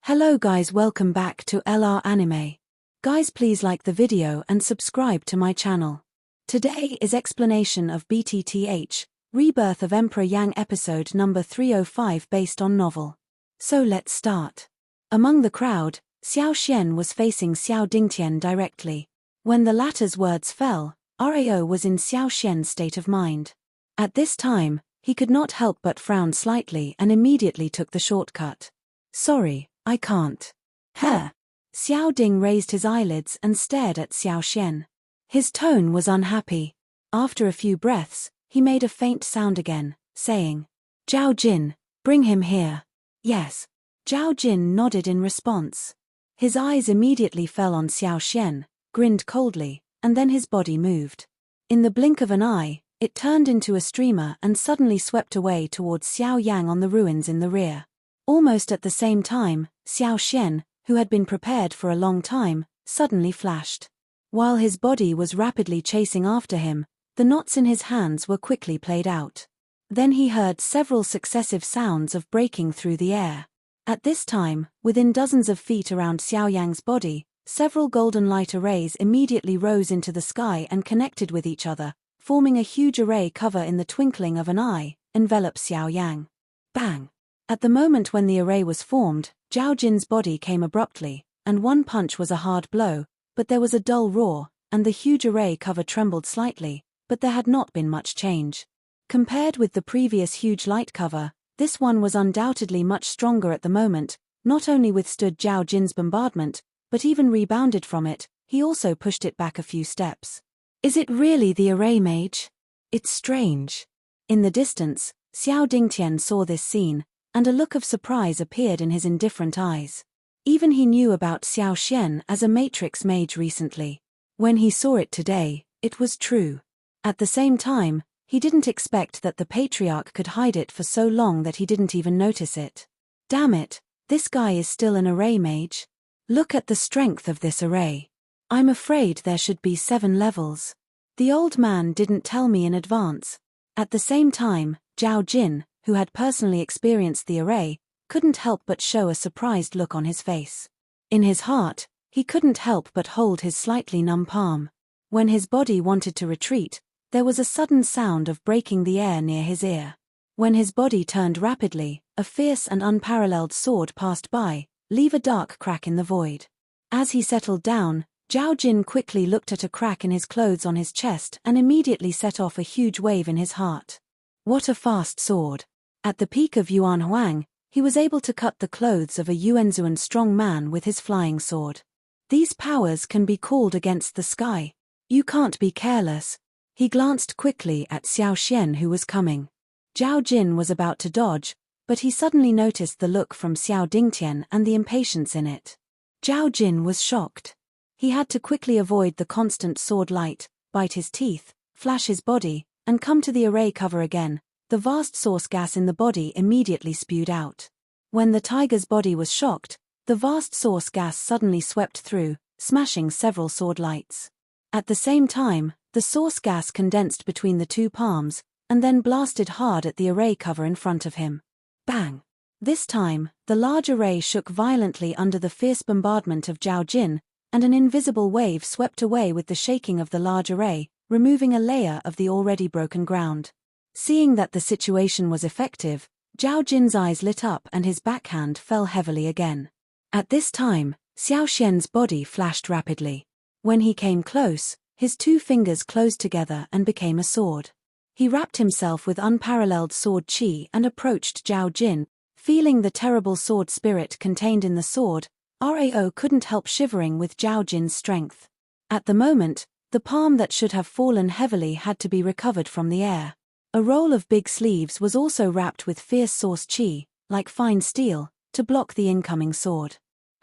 Hello guys, welcome back to LR Anime. Guys, please like the video and subscribe to my channel. Today is explanation of BTTH Rebirth of Emperor Yang episode number 305 based on novel. So let's start. Among the crowd, Xiao Yan was facing Xiao Dingtian directly. When the latter's words fell, Rao was in Xiao Yan's state of mind. At this time, he could not help but frown slightly and immediately took the shortcut. Sorry, I can't. Huh? Xiao Ding raised his eyelids and stared at Xiao Yan. His tone was unhappy. After a few breaths, he made a faint sound again, saying, "Zhao Jin, bring him here." Yes. Zhao Jin nodded in response. His eyes immediately fell on Xiao Yan, grinned coldly, and then his body moved. In the blink of an eye, it turned into a streamer and suddenly swept away towards Xiao Yang on the ruins in the rear. Almost at the same time, Xiao Yan, who had been prepared for a long time, suddenly flashed. While his body was rapidly chasing after him, the knots in his hands were quickly played out. Then he heard several successive sounds of breaking through the air. At this time, within dozens of feet around Xiao Yang's body, several golden light arrays immediately rose into the sky and connected with each other, forming a huge array cover in the twinkling of an eye, envelop Xiao Yang. Bang! At the moment when the array was formed, Zhao Jin's body came abruptly, and one punch was a hard blow, but there was a dull roar, and the huge array cover trembled slightly, but there had not been much change. Compared with the previous huge light cover, this one was undoubtedly much stronger at the moment, not only withstood Zhao Jin's bombardment, but even rebounded from it. He also pushed it back a few steps. Is it really the array mage? It's strange. In the distance, Xiao Dingtian saw this scene, and a look of surprise appeared in his indifferent eyes. Even he knew about Xiao Yan as a matrix mage recently. When he saw it today, it was true. At the same time, he didn't expect that the patriarch could hide it for so long that he didn't even notice it. Damn it, this guy is still an array mage. Look at the strength of this array. I'm afraid there should be 7 levels. The old man didn't tell me in advance. At the same time, Zhao Jin, who had personally experienced the array, couldn't help but show a surprised look on his face. In his heart, he couldn't help but hold his slightly numb palm. When his body wanted to retreat, there was a sudden sound of breaking the air near his ear. When his body turned rapidly, a fierce and unparalleled sword passed by, leaving a dark crack in the void. As he settled down, Zhao Jin quickly looked at a crack in his clothes on his chest and immediately set off a huge wave in his heart. What a fast sword! At the peak of Yuan Huang, he was able to cut the clothes of a Yuanzuan strong man with his flying sword. These powers can be called against the sky. You can't be careless. He glanced quickly at Xiao Yan who was coming. Zhao Jin was about to dodge, but he suddenly noticed the look from Xiao Dingtian and the impatience in it. Zhao Jin was shocked. He had to quickly avoid the constant sword light, bite his teeth, flash his body, and come to the array cover again. The vast source gas in the body immediately spewed out. When the tiger's body was shocked, the vast source gas suddenly swept through, smashing several sword lights. At the same time, the source gas condensed between the two palms, and then blasted hard at the array cover in front of him. Bang! This time, the large array shook violently under the fierce bombardment of Zhao Jin, and an invisible wave swept away with the shaking of the large array, removing a layer of the already broken ground. Seeing that the situation was effective, Zhao Jin's eyes lit up and his backhand fell heavily again. At this time, Xiao Yan's body flashed rapidly. When he came close, his 2 fingers closed together and became a sword. He wrapped himself with unparalleled sword chi and approached Zhao Jin. Feeling the terrible sword spirit contained in the sword, Rao couldn't help shivering with Zhao Jin's strength. At the moment, the palm that should have fallen heavily had to be recovered from the air. A roll of big sleeves was also wrapped with fierce source chi, like fine steel, to block the incoming sword.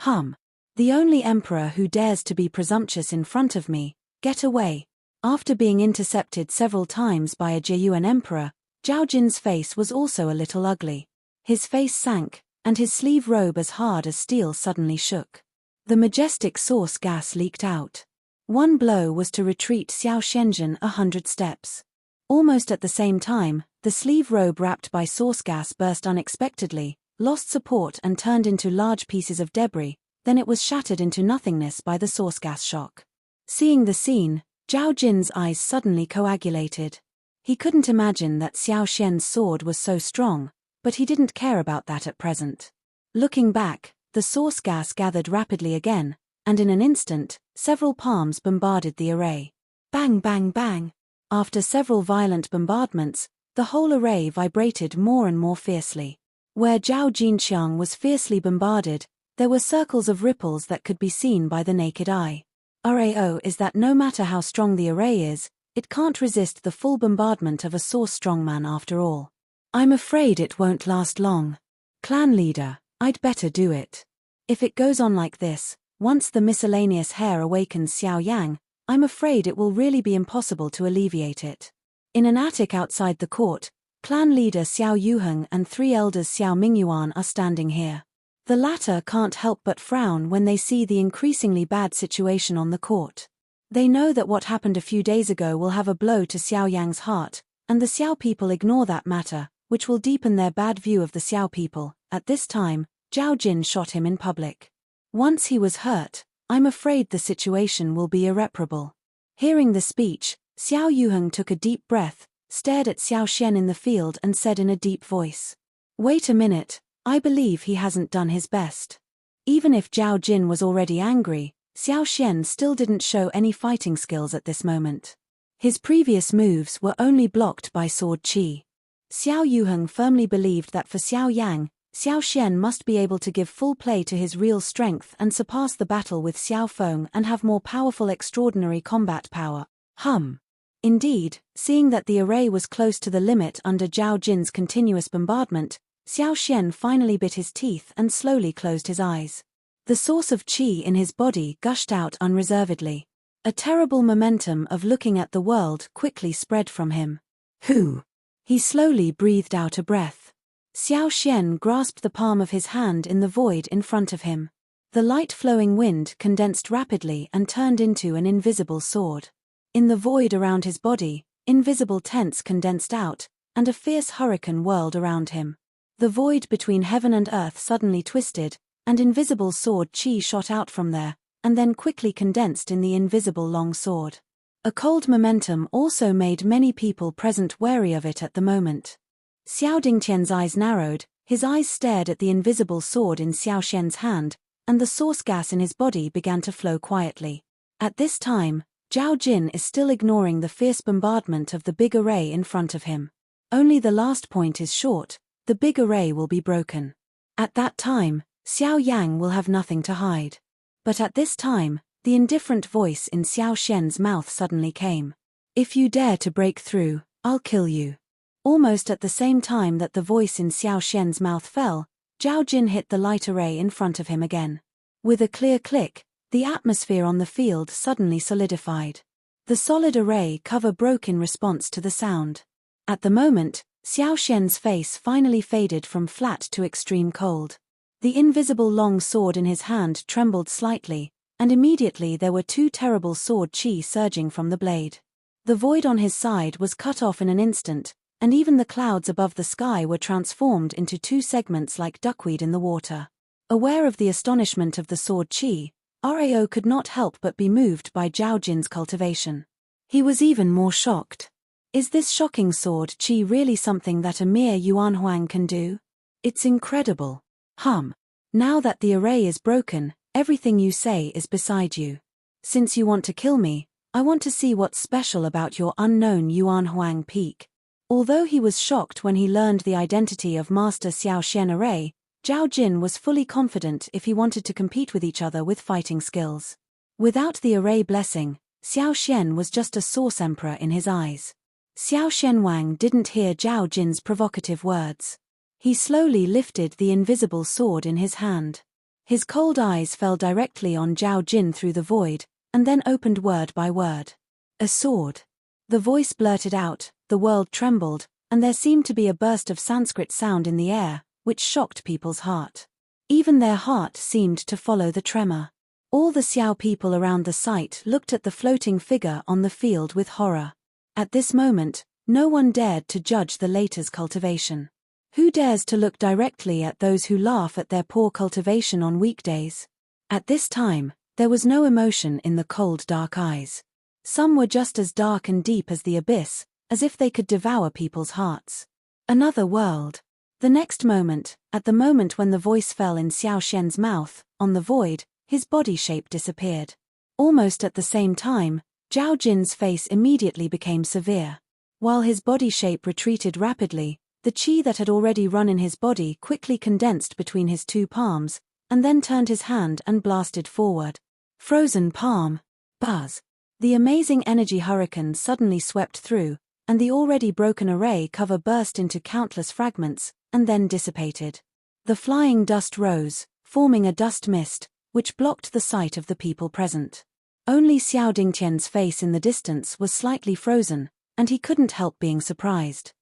The only emperor who dares to be presumptuous in front of me, get away. After being intercepted several times by a Jeyuan emperor, Zhao Jin's face was also a little ugly. His face sank, and his sleeve robe as hard as steel suddenly shook. The majestic source gas leaked out. One blow was to retreat Xiao Shenzhen 100 steps. Almost at the same time, the sleeve robe wrapped by source gas burst unexpectedly, lost support and turned into large pieces of debris, then it was shattered into nothingness by the source gas shock. Seeing the scene, Zhao Jin's eyes suddenly coagulated. He couldn't imagine that Xiao Xian's sword was so strong, but he didn't care about that at present. Looking back, the source gas gathered rapidly again, and in an instant, several palms bombarded the array. Bang bang bang! After several violent bombardments, the whole array vibrated more and more fiercely. Where Zhao Jinqiang was fiercely bombarded, there were circles of ripples that could be seen by the naked eye. RAO is that no matter how strong the array is, it can't resist the full bombardment of a source strongman after all. I'm afraid it won't last long. Clan leader, I'd better do it. If it goes on like this, once the miscellaneous hair awakens Xiao Yang, I'm afraid it will really be impossible to alleviate it. In an attic outside the court, clan leader Xiao Yuheng and 3 elders Xiao Mingyuan are standing here. The latter can't help but frown when they see the increasingly bad situation on the court. They know that what happened a few days ago will have a blow to Xiao Yang's heart, and the Xiao people ignore that matter, which will deepen their bad view of the Xiao people. At this time, Zhao Jin shot him in public. Once he was hurt, I'm afraid the situation will be irreparable. Hearing the speech, Xiao Yuheng took a deep breath, stared at Xiao Xian in the field and said in a deep voice, "Wait a minute, I believe he hasn't done his best." Even if Zhao Jin was already angry, Xiao Xian still didn't show any fighting skills at this moment. His previous moves were only blocked by sword qi. Xiao Yuheng firmly believed that for Xiao Yang, Xiao Xian must be able to give full play to his real strength and surpass the battle with Xiao Feng and have more powerful extraordinary combat power. Indeed, seeing that the array was close to the limit under Zhao Jin's continuous bombardment, Xiao Xian finally bit his teeth and slowly closed his eyes. The source of qi in his body gushed out unreservedly. A terrible momentum of looking at the world quickly spread from him. He slowly breathed out a breath. Xiao Xian grasped the palm of his hand in the void in front of him. The light-flowing wind condensed rapidly and turned into an invisible sword. In the void around his body, invisible tents condensed out, and a fierce hurricane whirled around him. The void between heaven and earth suddenly twisted, and invisible sword qi shot out from there, and then quickly condensed in the invisible long sword. A cold momentum also made many people present wary of it at the moment. Xiao Dingtian's eyes narrowed, his eyes stared at the invisible sword in Xiao Xian's hand, and the source gas in his body began to flow quietly. At this time, Zhao Jin is still ignoring the fierce bombardment of the big array in front of him. Only the last point is short, the big array will be broken. At that time, Xiao Yang will have nothing to hide. But at this time, the indifferent voice in Xiao Xian's mouth suddenly came. "If you dare to break through, I'll kill you." Almost at the same time that the voice in Xiao Xian's mouth fell, Zhao Jin hit the light array in front of him again. With a clear click, the atmosphere on the field suddenly solidified. The solid array cover broke in response to the sound. At the moment, Xiao Xian's face finally faded from flat to extreme cold. The invisible long sword in his hand trembled slightly, and immediately there were 2 terrible sword qi surging from the blade. The void on his side was cut off in an instant, and even the clouds above the sky were transformed into 2 segments like duckweed in the water. Aware of the astonishment of the sword qi, Rao could not help but be moved by Zhao Jin's cultivation. He was even more shocked. Is this shocking sword qi really something that a mere Yuan Huang can do? It's incredible. Now that the array is broken, everything you say is beside you. Since you want to kill me, I want to see what's special about your unknown Yuan Huang peak. Although he was shocked when he learned the identity of Master Xiao Xian array, Zhao Jin was fully confident if he wanted to compete with each other with fighting skills. Without the array blessing, Xiao Xian was just a source emperor in his eyes. Xiao Xianwang didn't hear Zhao Jin's provocative words. He slowly lifted the invisible sword in his hand. His cold eyes fell directly on Zhao Jin through the void, and then opened word by word. "A sword." The voice blurted out, the world trembled, and there seemed to be a burst of Sanskrit sound in the air, which shocked people's heart. Even their heart seemed to follow the tremor. All the Xiao people around the site looked at the floating figure on the field with horror. At this moment, no one dared to judge the latter's cultivation. Who dares to look directly at those who laugh at their poor cultivation on weekdays? At this time, there was no emotion in the cold, dark eyes. Some were just as dark and deep as the abyss, as if they could devour people's hearts. Another world. The next moment, at the moment when the voice fell in Xiao Xian's mouth, on the void, his body shape disappeared. Almost at the same time, Zhao Jin's face immediately became severe. While his body shape retreated rapidly, the qi that had already run in his body quickly condensed between his two palms, and then turned his hand and blasted forward. Frozen palm. Buzz. The amazing energy hurricane suddenly swept through, and the already broken array cover burst into countless fragments, and then dissipated. The flying dust rose, forming a dust mist, which blocked the sight of the people present. Only Xiao Dingtian's face in the distance was slightly frozen, and he couldn't help being surprised.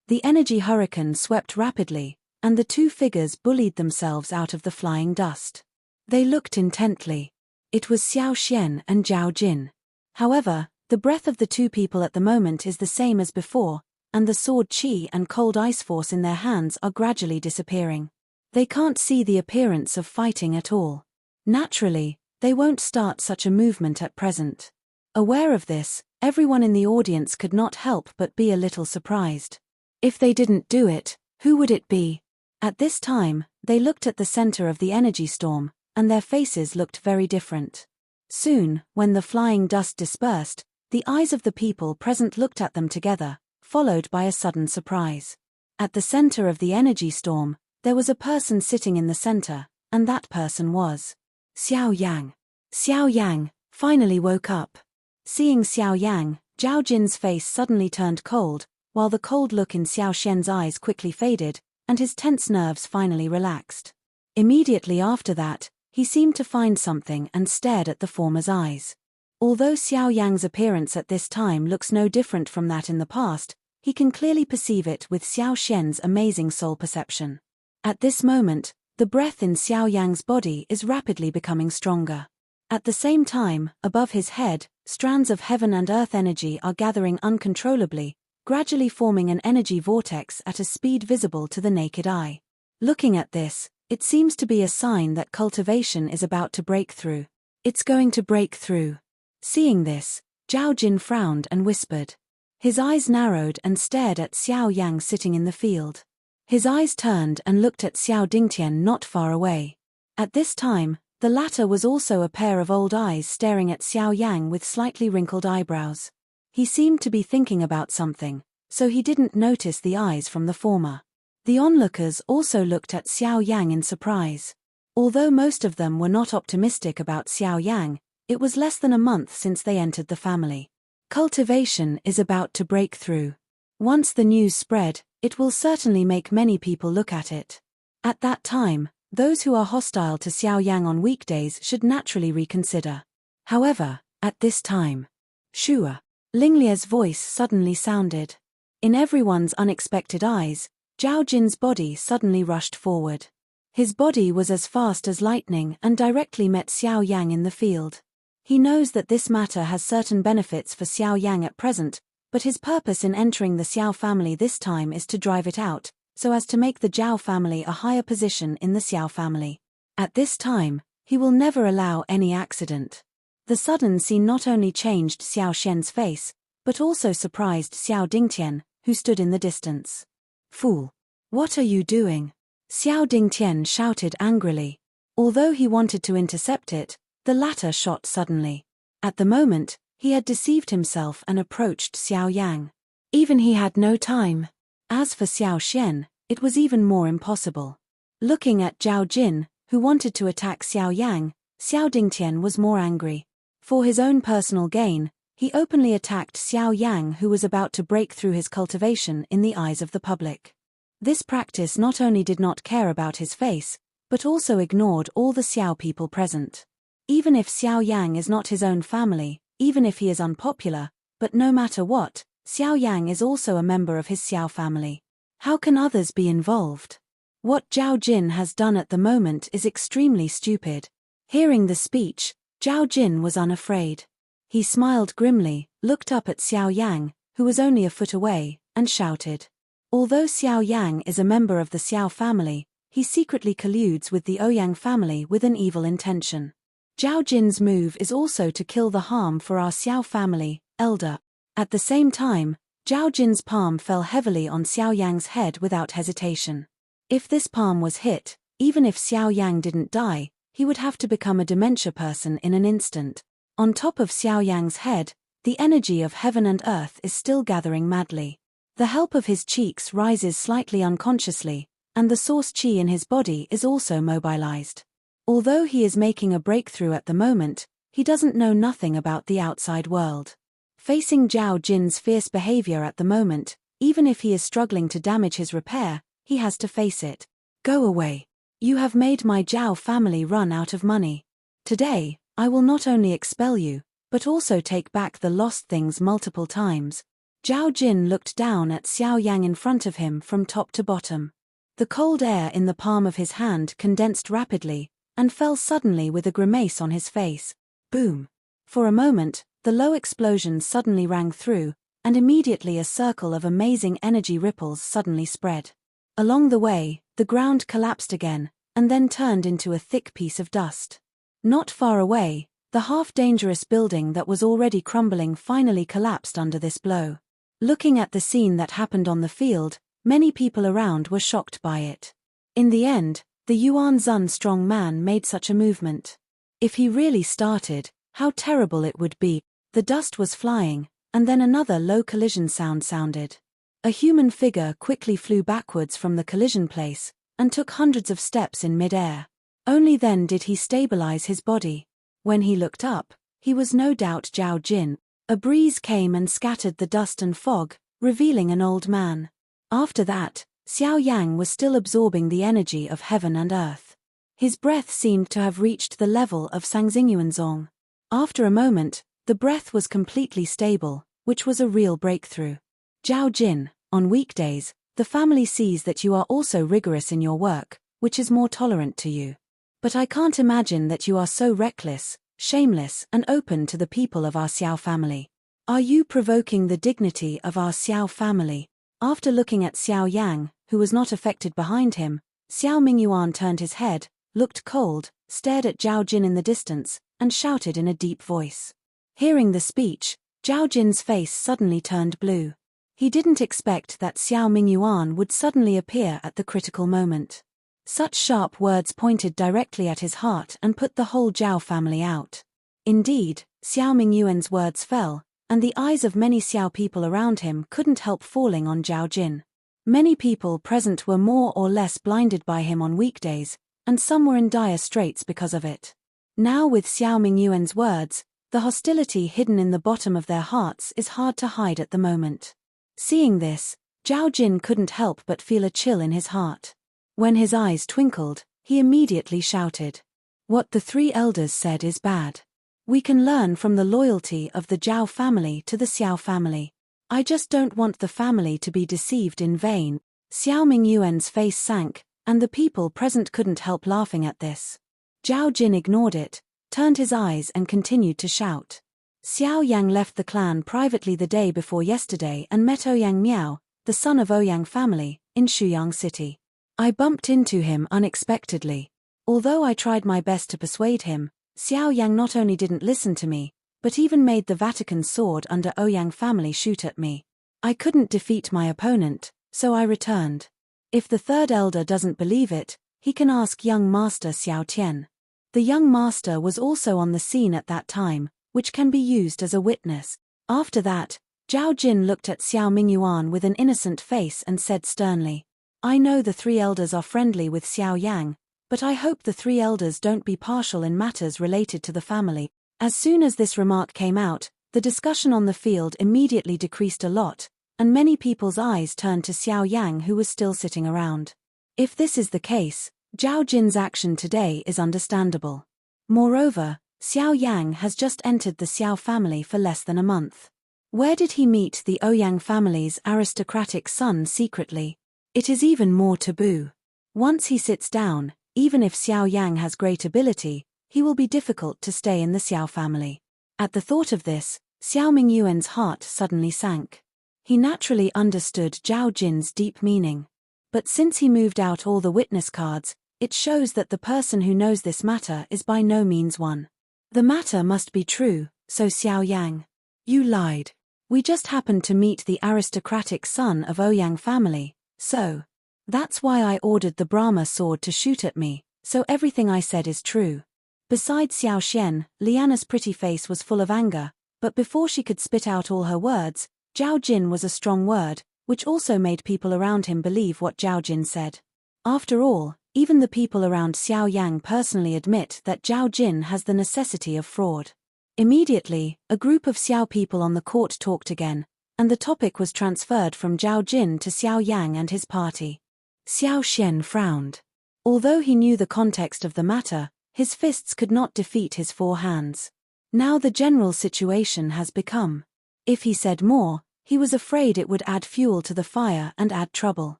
The energy hurricane swept rapidly, and the two figures bullied themselves out of the flying dust. They looked intently. It was Xiao Xian and Zhao Jin. However, the breath of the two people at the moment is the same as before, and the sword qi and cold ice force in their hands are gradually disappearing. They can't see the appearance of fighting at all. Naturally, they won't start such a movement at present. Aware of this, everyone in the audience could not help but be a little surprised. If they didn't do it, who would it be? At this time, they looked at the center of the energy storm, and their faces looked very different. Soon, when the flying dust dispersed, the eyes of the people present looked at them together, followed by a sudden surprise. At the center of the energy storm, there was a person sitting in the center, and that person was Xiao Yang. Xiao Yang finally woke up. Seeing Xiao Yang, Zhao Jin's face suddenly turned cold, while the cold look in Xiao Xian's eyes quickly faded, and his tense nerves finally relaxed. Immediately after that, he seemed to find something and stared at the former's eyes. Although Xiao Yang's appearance at this time looks no different from that in the past, he can clearly perceive it with Xiao Xian's amazing soul perception. At this moment, the breath in Xiao Yang's body is rapidly becoming stronger. At the same time, above his head, strands of heaven and earth energy are gathering uncontrollably, gradually forming an energy vortex at a speed visible to the naked eye. Looking at this, it seems to be a sign that cultivation is about to break through. It's going to break through. Seeing this, Zhao Jin frowned and whispered. His eyes narrowed and stared at Xiao Yang sitting in the field. His eyes turned and looked at Xiao Dingtian not far away. At this time, the latter was also a pair of old eyes staring at Xiao Yang with slightly wrinkled eyebrows. He seemed to be thinking about something, so he didn't notice the eyes from the former. The onlookers also looked at Xiao Yang in surprise. Although most of them were not optimistic about Xiao Yang, it was less than a month since they entered the family. Cultivation is about to break through. Once the news spread, it will certainly make many people look at it. At that time, those who are hostile to Xiao Yang on weekdays should naturally reconsider. However, at this time, Shua, Linglia's voice suddenly sounded. In everyone's unexpected eyes, Zhao Jin's body suddenly rushed forward. His body was as fast as lightning and directly met Xiao Yang in the field. He knows that this matter has certain benefits for Xiao Yang at present, but his purpose in entering the Xiao family this time is to drive it out, so as to make the Zhao family a higher position in the Xiao family. At this time, he will never allow any accident. The sudden scene not only changed Xiao Xian's face, but also surprised Xiao Dingtian, who stood in the distance. Fool! What are you doing? Xiao Dingtian shouted angrily. Although he wanted to intercept it, the latter shot suddenly. At the moment, he had deceived himself and approached Xiao Yang. Even he had no time. As for Xiao Xian, it was even more impossible. Looking at Zhao Jin, who wanted to attack Xiao Yang, Xiao Dingtian was more angry. For his own personal gain, he openly attacked Xiao Yang, who was about to break through his cultivation in the eyes of the public. This practice not only did not care about his face, but also ignored all the Xiao people present. Even if Xiao Yang is not his own family, even if he is unpopular, but no matter what, Xiao Yang is also a member of his Xiao family. How can others be involved? What Zhao Jin has done at the moment is extremely stupid. Hearing the speech, Zhao Jin was unafraid. He smiled grimly, looked up at Xiao Yang, who was only a foot away, and shouted. Although Xiao Yang is a member of the Xiao family, he secretly colludes with the Ouyang family with an evil intention. Zhao Jin's move is also to kill the harm for our Xiao family, elder. At the same time, Zhao Jin's palm fell heavily on Xiao Yang's head without hesitation. If this palm was hit, even if Xiao Yang didn't die, he would have to become a dementia person in an instant. On top of Xiao Yang's head, the energy of heaven and earth is still gathering madly. The help of his cheeks rises slightly unconsciously, and the source qi in his body is also mobilized. Although he is making a breakthrough at the moment, he doesn't know nothing about the outside world. Facing Zhao Jin's fierce behavior at the moment, even if he is struggling to damage his repair, he has to face it. Go away. You have made my Zhao family run out of money. Today, I will not only expel you, but also take back the lost things multiple times. Zhao Jin looked down at Xiao Yang in front of him from top to bottom. The cold air in the palm of his hand condensed rapidly, and fell suddenly with a grimace on his face. Boom! For a moment, the low explosion suddenly rang through, and immediately a circle of amazing energy ripples suddenly spread. Along the way, the ground collapsed again, and then turned into a thick piece of dust. Not far away, the half-dangerous building that was already crumbling finally collapsed under this blow. Looking at the scene that happened on the field, many people around were shocked by it. In the end, the Yuan Zun strong man made such a movement. If he really started, how terrible it would be. The dust was flying, and then another low collision sound sounded. A human figure quickly flew backwards from the collision place, and took hundreds of steps in mid-air. Only then did he stabilize his body. When he looked up, he was no doubt Zhao Jin. A breeze came and scattered the dust and fog, revealing an old man. After that, Xiao Yang was still absorbing the energy of heaven and earth. His breath seemed to have reached the level of Sangxingyuanzong. After a moment, the breath was completely stable, which was a real breakthrough. Zhao Jin, on weekdays, the family sees that you are also rigorous in your work, which is more tolerant to you. But I can't imagine that you are so reckless, shameless and open to the people of our Xiao family. Are you provoking the dignity of our Xiao family? After looking at Xiao Yang, who was not affected behind him, Xiao Mingyuan turned his head, looked cold, stared at Zhao Jin in the distance, and shouted in a deep voice. Hearing the speech, Zhao Jin's face suddenly turned blue. He didn't expect that Xiao Mingyuan would suddenly appear at the critical moment. Such sharp words pointed directly at his heart and put the whole Zhao family out. Indeed, Xiao Mingyuan's words fell, and the eyes of many Xiao people around him couldn't help falling on Zhao Jin. Many people present were more or less blinded by him on weekdays, and some were in dire straits because of it. Now with Xiao Mingyuan's words, the hostility hidden in the bottom of their hearts is hard to hide at the moment. Seeing this, Zhao Jin couldn't help but feel a chill in his heart. When his eyes twinkled, he immediately shouted. What the three elders said is bad. We can learn from the loyalty of the Zhao family to the Xiao family. I just don't want the family to be deceived in vain. Xiao Mingyuan's face sank, and the people present couldn't help laughing at this. Zhao Jin ignored it, turned his eyes and continued to shout. Xiao Yang left the clan privately the day before yesterday and met Ouyang Miao, the son of Ouyang family, in Shuyang City. I bumped into him unexpectedly. Although I tried my best to persuade him, Xiao Yang not only didn't listen to me, but even made the Vatican sword under Ouyang family shoot at me. I couldn't defeat my opponent, so I returned. If the third elder doesn't believe it, he can ask young master Xiao Tian. The young master was also on the scene at that time, which can be used as a witness. After that, Zhao Jin looked at Xiao Mingyuan with an innocent face and said sternly, I know the three elders are friendly with Xiao Yang, but I hope the three elders don't be partial in matters related to the family. As soon as this remark came out, the discussion on the field immediately decreased a lot, and many people's eyes turned to Xiao Yang who was still sitting around. If this is the case, Zhao Jin's action today is understandable. Moreover, Xiao Yang has just entered the Xiao family for less than a month. Where did he meet the Ouyang family's aristocratic son secretly? It is even more taboo. Once he sits down, even if Xiao Yang has great ability, he will be difficult to stay in the Xiao family. At the thought of this, Xiao Mingyuan's heart suddenly sank. He naturally understood Zhao Jin's deep meaning. But since he moved out all the witness cards, it shows that the person who knows this matter is by no means one. The matter must be true, so Xiao Yang. You lied. We just happened to meet the aristocratic son of Ouyang family, so. That's why I ordered the Brahma sword to shoot at me, so everything I said is true. Besides Xiao Xian, Liana's pretty face was full of anger, but before she could spit out all her words, Zhao Jin was a strong word, which also made people around him believe what Zhao Jin said. After all, even the people around Xiao Yang personally admit that Zhao Jin has the necessity of fraud. Immediately, a group of Xiao people on the court talked again, and the topic was transferred from Zhao Jin to Xiao Yang and his party. Xiao Xian frowned. Although he knew the context of the matter, his fists could not defeat his four hands. Now the general situation has become. If he said more, he was afraid it would add fuel to the fire and add trouble.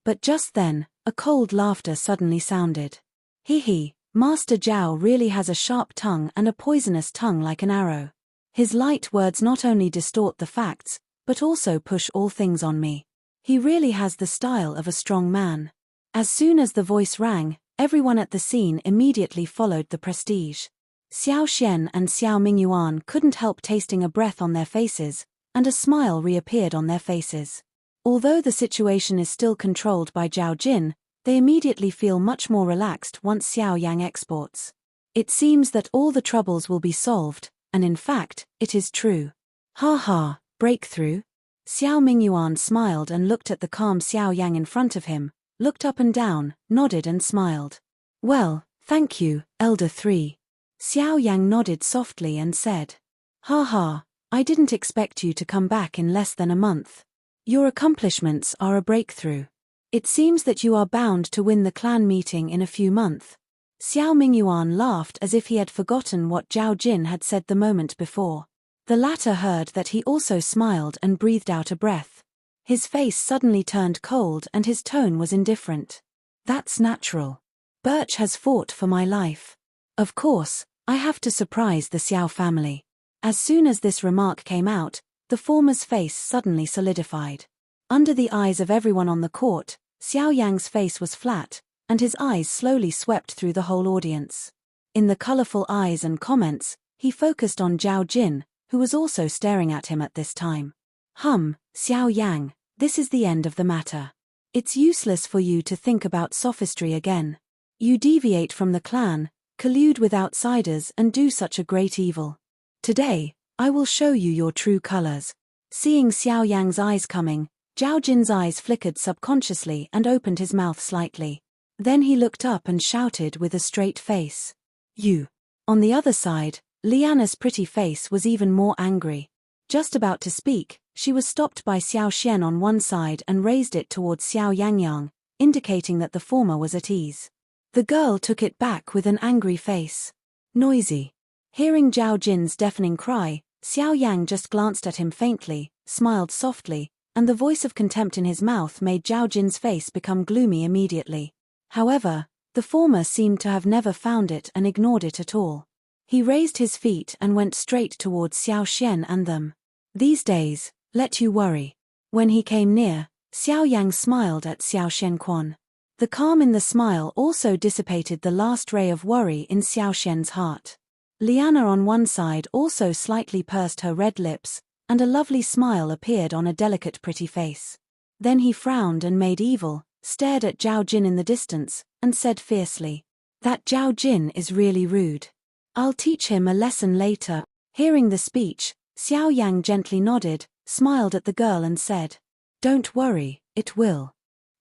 But just then, a cold laughter suddenly sounded. He, Master Zhao really has a sharp tongue and a poisonous tongue like an arrow. His light words not only distort the facts, but also push all things on me. He really has the style of a strong man. As soon as the voice rang, everyone at the scene immediately followed the prestige. Xiao Xian and Xiao Mingyuan couldn't help tasting a breath on their faces, and a smile reappeared on their faces. Although the situation is still controlled by Zhao Jin, they immediately feel much more relaxed once Xiao Yang exports. It seems that all the troubles will be solved, and in fact, it is true. Ha ha, breakthrough? Xiao Mingyuan smiled and looked at the calm Xiao Yang in front of him, looked up and down, nodded and smiled. Well, thank you, Elder 3. Xiao Yang nodded softly and said. Ha ha, I didn't expect you to come back in less than a month. Your accomplishments are a breakthrough. It seems that you are bound to win the clan meeting in a few months. Xiao Mingyuan laughed as if he had forgotten what Zhao Jin had said the moment before. The latter heard that he also smiled and breathed out a breath. His face suddenly turned cold and his tone was indifferent. That's natural. Birch has fought for my life. Of course, I have to surprise the Xiao family. As soon as this remark came out, the former's face suddenly solidified. Under the eyes of everyone on the court, Xiao Yang's face was flat, and his eyes slowly swept through the whole audience. In the colorful eyes and comments, he focused on Zhao Jin, who was also staring at him at this time. Xiao Yang, this is the end of the matter. It's useless for you to think about sophistry again. You deviate from the clan, collude with outsiders and do such a great evil. Today, I will show you your true colors. Seeing Xiao Yang's eyes coming, Zhao Jin's eyes flickered subconsciously and opened his mouth slightly. Then he looked up and shouted with a straight face. You. On the other side, Liana's pretty face was even more angry. Just about to speak, she was stopped by Xiao Xian on one side and raised it towards Xiao Yangyang, indicating that the former was at ease. The girl took it back with an angry face. Noisy. Hearing Zhao Jin's deafening cry, Xiao Yang just glanced at him faintly, smiled softly, and the voice of contempt in his mouth made Zhao Jin's face become gloomy immediately. However, the former seemed to have never found it and ignored it at all. He raised his feet and went straight towards Xiao Xian and them. These days, let you worry. When he came near, Xiao Yang smiled at Xiao Xian. The calm in the smile also dissipated the last ray of worry in Xiao Xian's heart. Liana on one side also slightly pursed her red lips, and a lovely smile appeared on a delicate pretty face. Then he frowned and made evil, stared at Zhao Jin in the distance, and said fiercely, "That Zhao Jin is really rude. I'll teach him a lesson later." Hearing the speech, Xiao Yang gently nodded, smiled at the girl and said, "Don't worry, it will.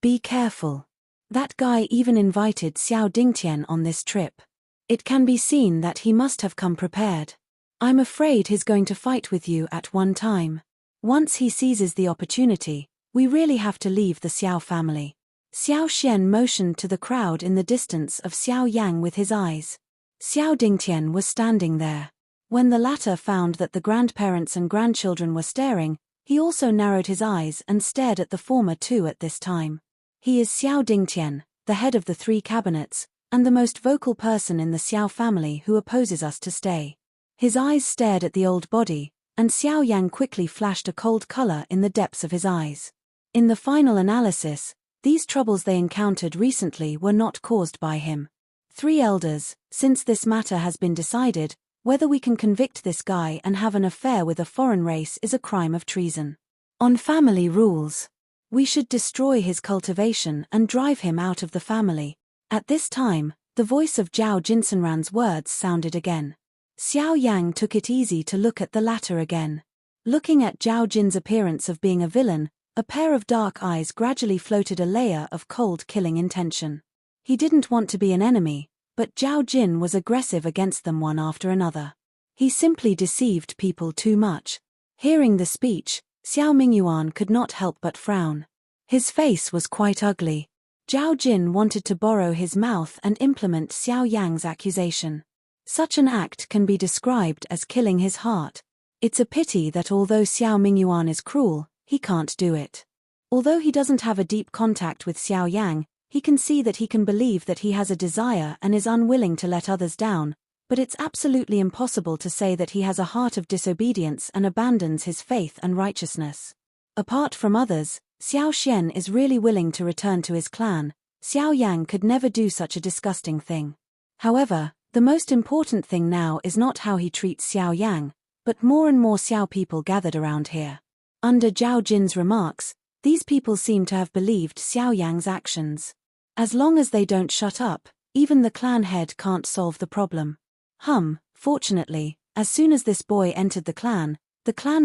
Be careful. That guy even invited Xiao Dingtian on this trip. It can be seen that he must have come prepared. I'm afraid he's going to fight with you at one time. Once he seizes the opportunity, we really have to leave the Xiao family." Xiao Xian motioned to the crowd in the distance of Xiao Yang with his eyes. Xiao Dingtian was standing there. When the latter found that the grandparents and grandchildren were staring, he also narrowed his eyes and stared at the former too at this time. He is Xiao Dingtian, the head of the 3 cabinets, and the most vocal person in the Xiao family who opposes us to stay. His eyes stared at the old body, and Xiao Yang quickly flashed a cold color in the depths of his eyes. In the final analysis, these troubles they encountered recently were not caused by him. 3 elders, since this matter has been decided, whether we can convict this guy and have an affair with a foreign race is a crime of treason. On family rules, we should destroy his cultivation and drive him out of the family. At this time, the voice of Zhao Jinsenran's words sounded again. Xiao Yang took it easy to look at the latter again. Looking at Zhao Jin's appearance of being a villain, a pair of dark eyes gradually floated a layer of cold killing intention. He didn't want to be an enemy, but Zhao Jin was aggressive against them one after another. He simply deceived people too much. Hearing the speech, Xiao Mingyuan could not help but frown. His face was quite ugly. Zhao Jin wanted to borrow his mouth and implement Xiao Yang's accusation. Such an act can be described as killing his heart. It's a pity that although Xiao Mingyuan is cruel, he can't do it. Although he doesn't have a deep contact with Xiao Yang, he can see that he can believe that he has a desire and is unwilling to let others down, but it's absolutely impossible to say that he has a heart of disobedience and abandons his faith and righteousness. Apart from others, Xiao Xian is really willing to return to his clan. Xiao Yang could never do such a disgusting thing. However, the most important thing now is not how he treats Xiao Yang, but more and more Xiao people gathered around here. Under Zhao Jin's remarks, these people seem to have believed Xiao Yang's actions. As long as they don't shut up, even the clan head can't solve the problem. Fortunately, as soon as this boy entered the clan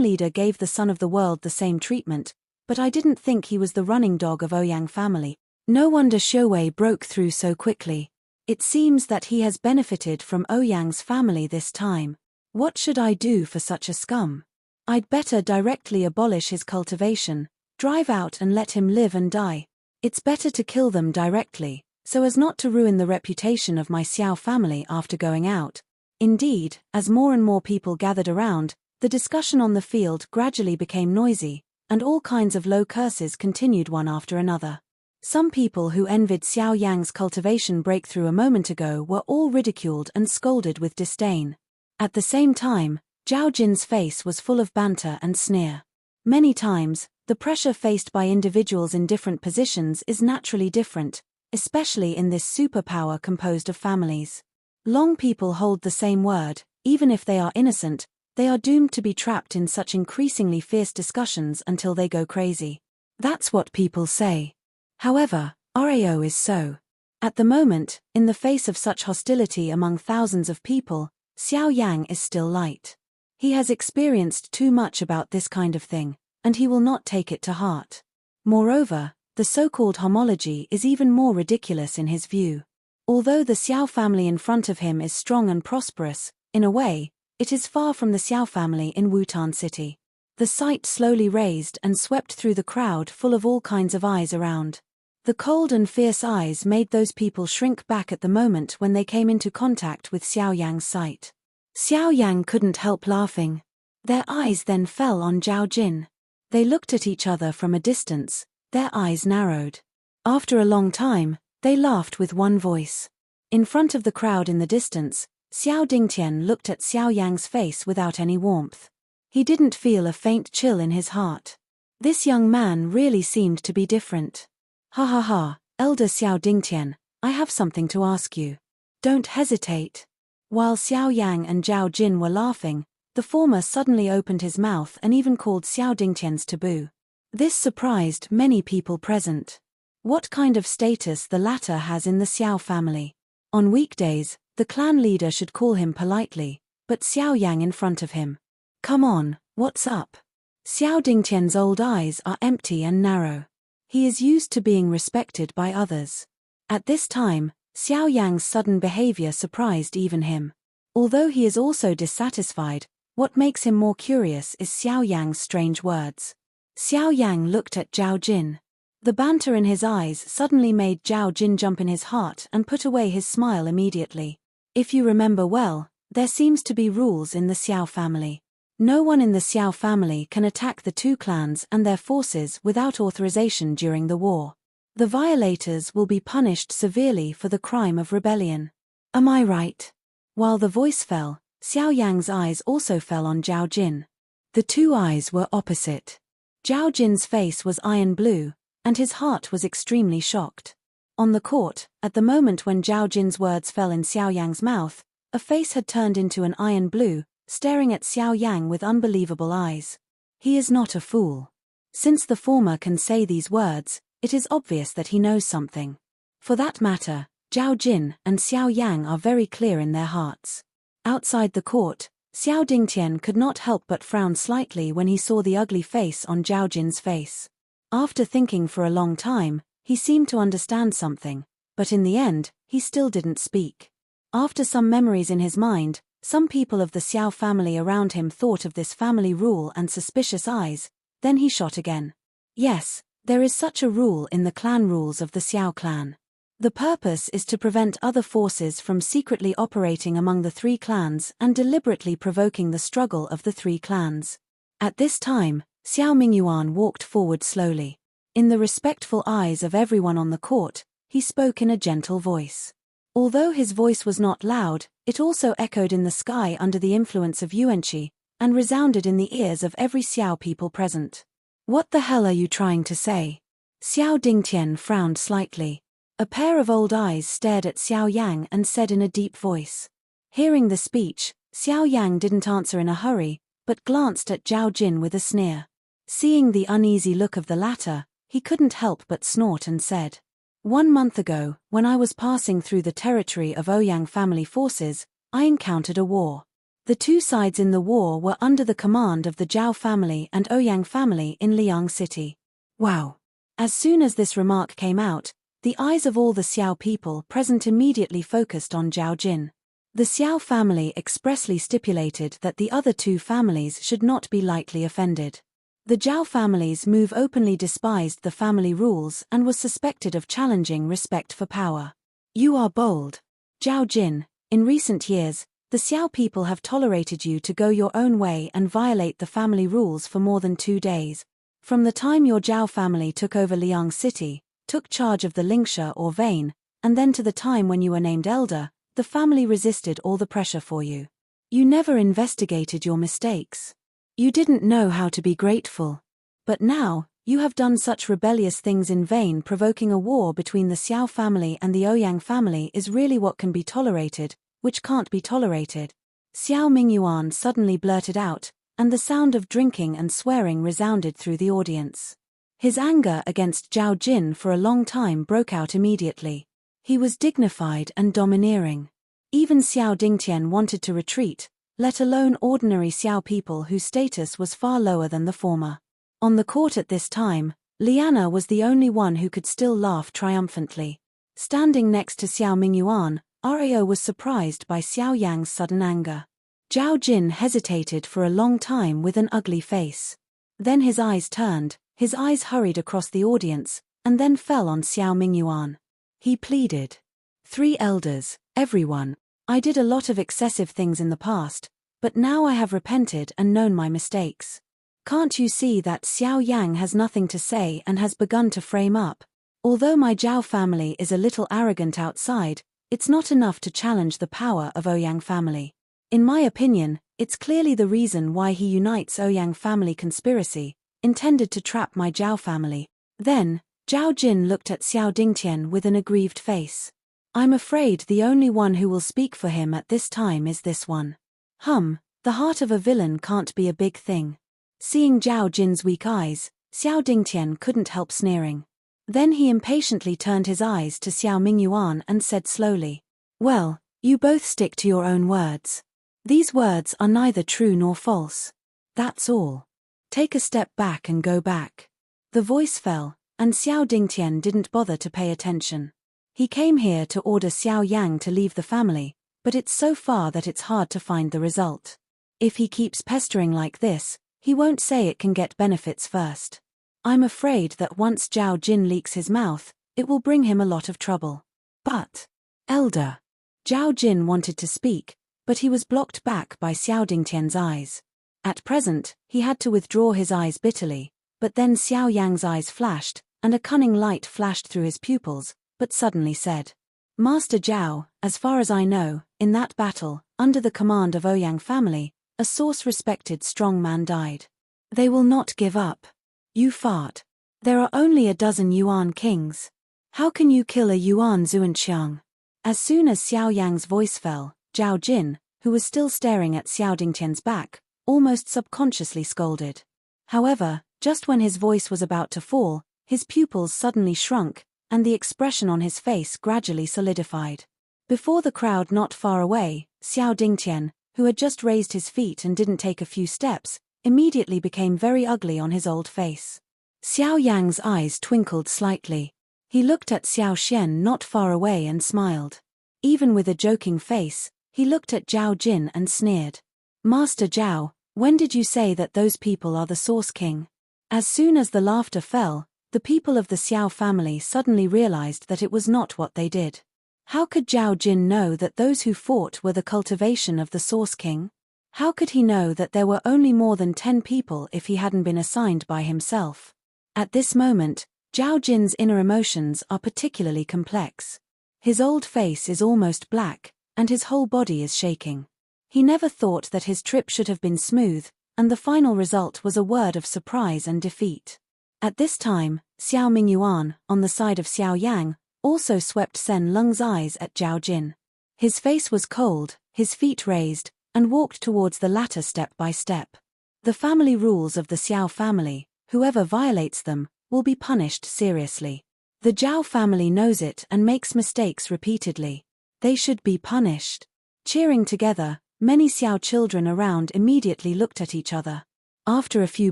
leader gave the son of the world the same treatment, but I didn't think he was the running dog of Ouyang family. No wonder Shouwei broke through so quickly. It seems that he has benefited from Ouyang's family this time. What should I do for such a scum? I'd better directly abolish his cultivation, drive out and let him live and die. It's better to kill them directly, so as not to ruin the reputation of my Xiao family after going out. Indeed, as more and more people gathered around, the discussion on the field gradually became noisy, and all kinds of low curses continued one after another. Some people who envied Xiao Yang's cultivation breakthrough a moment ago were all ridiculed and scolded with disdain. At the same time, Zhao Jin's face was full of banter and sneer. Many times, the pressure faced by individuals in different positions is naturally different, especially in this superpower composed of families. Long people hold the same word, even if they are innocent, they are doomed to be trapped in such increasingly fierce discussions until they go crazy. That's what people say. However, RAO is so. At the moment, in the face of such hostility among thousands of people, Xiao Yang is still light. He has experienced too much about this kind of thing, and he will not take it to heart. Moreover, the so-called homology is even more ridiculous in his view. Although the Xiao family in front of him is strong and prosperous, in a way, it is far from the Xiao family in Wutan City. The sight slowly raised and swept through the crowd full of all kinds of eyes around. The cold and fierce eyes made those people shrink back at the moment when they came into contact with Xiao Yang's sight. Xiao Yang couldn't help laughing. Their eyes then fell on Zhao Jin. They looked at each other from a distance, their eyes narrowed. After a long time, they laughed with one voice. In front of the crowd in the distance, Xiao Dingtian looked at Xiao Yang's face without any warmth. He didn't feel a faint chill in his heart. This young man really seemed to be different. Ha ha ha, Elder Xiao Dingtian, I have something to ask you. Don't hesitate. While Xiao Yang and Zhao Jin were laughing, the former suddenly opened his mouth and even called Xiao Dingtian's taboo. This surprised many people present. What kind of status the latter has in the Xiao family? On weekdays, the clan leader should call him politely, but Xiao Yang in front of him. Come on, what's up? Xiao Dingtian's old eyes are empty and narrow. He is used to being respected by others. At this time, Xiao Yang's sudden behavior surprised even him. Although he is also dissatisfied, what makes him more curious is Xiao Yang's strange words. Xiao Yang looked at Zhao Jin. The banter in his eyes suddenly made Zhao Jin jump in his heart and put away his smile immediately. If you remember well, there seems to be rules in the Xiao family. No one in the Xiao family can attack the two clans and their forces without authorization during the war. The violators will be punished severely for the crime of rebellion. Am I right? While the voice fell, Xiao Yang's eyes also fell on Zhao Jin. The two eyes were opposite. Zhao Jin's face was iron blue, and his heart was extremely shocked. On the court, at the moment when Zhao Jin's words fell in Xiao Yang's mouth, a face had turned into an iron blue, staring at Xiao Yang with unbelievable eyes. He is not a fool. Since the former can say these words, it is obvious that he knows something. For that matter, Zhao Jin and Xiao Yang are very clear in their hearts. Outside the court, Xiao Dingtian could not help but frown slightly when he saw the ugly face on Zhao Jin's face. After thinking for a long time, he seemed to understand something, but in the end, he still didn't speak. After some memories in his mind, some people of the Xiao family around him thought of this family rule and suspicious eyes, then he shot again. Yes, there is such a rule in the clan rules of the Xiao clan. The purpose is to prevent other forces from secretly operating among the three clans and deliberately provoking the struggle of the three clans. At this time, Xiao Mingyuan walked forward slowly. In the respectful eyes of everyone on the court, he spoke in a gentle voice. Although his voice was not loud, it also echoed in the sky under the influence of Yuanqi, and resounded in the ears of every Xiao people present. What the hell are you trying to say? Xiao Dingtian frowned slightly. A pair of old eyes stared at Xiao Yang and said in a deep voice. Hearing the speech, Xiao Yang didn't answer in a hurry, but glanced at Zhao Jin with a sneer. Seeing the uneasy look of the latter, he couldn't help but snort and said, 1 month ago, when I was passing through the territory of Ouyang family forces, I encountered a war. The two sides in the war were under the command of the Zhao family and Ouyang family in Liang City. Wow! As soon as this remark came out, the eyes of all the Xiao people present immediately focused on Zhao Jin. The Xiao family expressly stipulated that the other two families should not be lightly offended. The Zhao family's move openly despised the family rules and was suspected of challenging respect for power. You are bold. Zhao Jin, in recent years, the Xiao people have tolerated you to go your own way and violate the family rules for more than 2 days. From the time your Zhao family took over Liang City, took charge of the Lingsha or Vein, and then to the time when you were named elder, the family resisted all the pressure for you. You never investigated your mistakes. You didn't know how to be grateful. But now, you have done such rebellious things in vain. Provoking a war between the Xiao family and the Ouyang family is really what can be tolerated, which can't be tolerated. Xiao Mingyuan suddenly blurted out, and the sound of drinking and swearing resounded through the audience. His anger against Zhao Jin for a long time broke out immediately. He was dignified and domineering. Even Xiao Dingtian wanted to retreat, let alone ordinary Xiao people whose status was far lower than the former. On the court at this time, Liana was the only one who could still laugh triumphantly. Standing next to Xiao Mingyuan, Rao was surprised by Xiao Yang's sudden anger. Zhao Jin hesitated for a long time with an ugly face. Then his eyes turned, his eyes hurried across the audience, and then fell on Xiao Mingyuan. He pleaded. 3 elders, everyone. I did a lot of excessive things in the past, but now I have repented and known my mistakes. Can't you see that Xiao Yang has nothing to say and has begun to frame up? Although my Zhao family is a little arrogant outside, it's not enough to challenge the power of Ouyang family. In my opinion, it's clearly the reason why he unites Ouyang family conspiracy, intended to trap my Zhao family. Then, Zhao Jin looked at Xiao Dingtian with an aggrieved face. I'm afraid the only one who will speak for him at this time is this one. The heart of a villain can't be a big thing. Seeing Zhao Jin's weak eyes, Xiao Dingtian couldn't help sneering. Then he impatiently turned his eyes to Xiao Mingyuan and said slowly, well, you both stick to your own words. These words are neither true nor false. That's all. Take a step back and go back. The voice fell, and Xiao Dingtian didn't bother to pay attention. He came here to order Xiao Yang to leave the family, but it's so far that it's hard to find the result. If he keeps pestering like this, he won't say it can get benefits first. I'm afraid that once Zhao Jin leaks his mouth, it will bring him a lot of trouble. But, elder. Zhao Jin wanted to speak, but he was blocked back by Xiao Dingtian's eyes. At present, he had to withdraw his eyes bitterly, but then Xiao Yang's eyes flashed, and a cunning light flashed through his pupils, but suddenly said, Master Zhao, as far as I know, in that battle, under the command of Ouyang family, a source-respected strong man died. They will not give up. You fart. There are only a dozen Yuan kings. How can you kill a Yuan Zuanqiang? As soon as Xiao Yang's voice fell, Zhao Jin, who was still staring at Xiao Dingtian's back, almost subconsciously scolded. However, just when his voice was about to fall, his pupils suddenly shrunk, and the expression on his face gradually solidified. Before the crowd not far away, Xiao Dingtian, who had just raised his feet and didn't take a few steps, immediately became very ugly on his old face. Xiao Yang's eyes twinkled slightly. He looked at Xiao Xian not far away and smiled. Even with a joking face, he looked at Zhao Jin and sneered. Master Zhao, when did you say that those people are the Source King? As soon as the laughter fell, the people of the Xiao family suddenly realized that it was not what they did. How could Zhao Jin know that those who fought were the cultivation of the Source King? How could he know that there were only more than 10 people if he hadn't been assigned by himself? At this moment, Zhao Jin's inner emotions are particularly complex. His old face is almost black, and his whole body is shaking. He never thought that his trip should have been smooth, and the final result was a word of surprise and defeat. At this time, Xiao Mingyuan, on the side of Xiao Yang, also swept Sen Lung's eyes at Zhao Jin. His face was cold, his feet raised, and walked towards the latter step by step. The family rules of the Xiao family, whoever violates them, will be punished seriously. The Zhao family knows it and makes mistakes repeatedly. They should be punished. Cheering together, many Xiao children around immediately looked at each other. After a few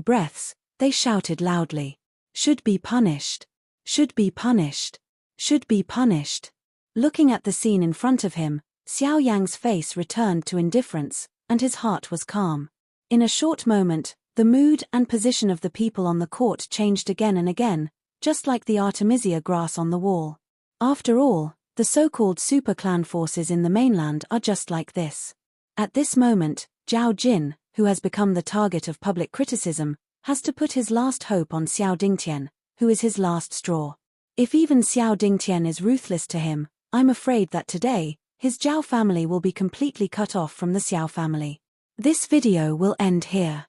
breaths, they shouted loudly. Should be punished. Should be punished. Should be punished. Looking at the scene in front of him, Xiao Yang's face returned to indifference, and his heart was calm. In a short moment, the mood and position of the people on the court changed again and again, just like the Artemisia grass on the wall. After all, the so-called super clan forces in the mainland are just like this. At this moment, Zhao Jin, who has become the target of public criticism, has to put his last hope on Xiao Dingtian, who is his last straw. If even Xiao Dingtian is ruthless to him, I'm afraid that today, his Zhao family will be completely cut off from the Xiao family. This video will end here.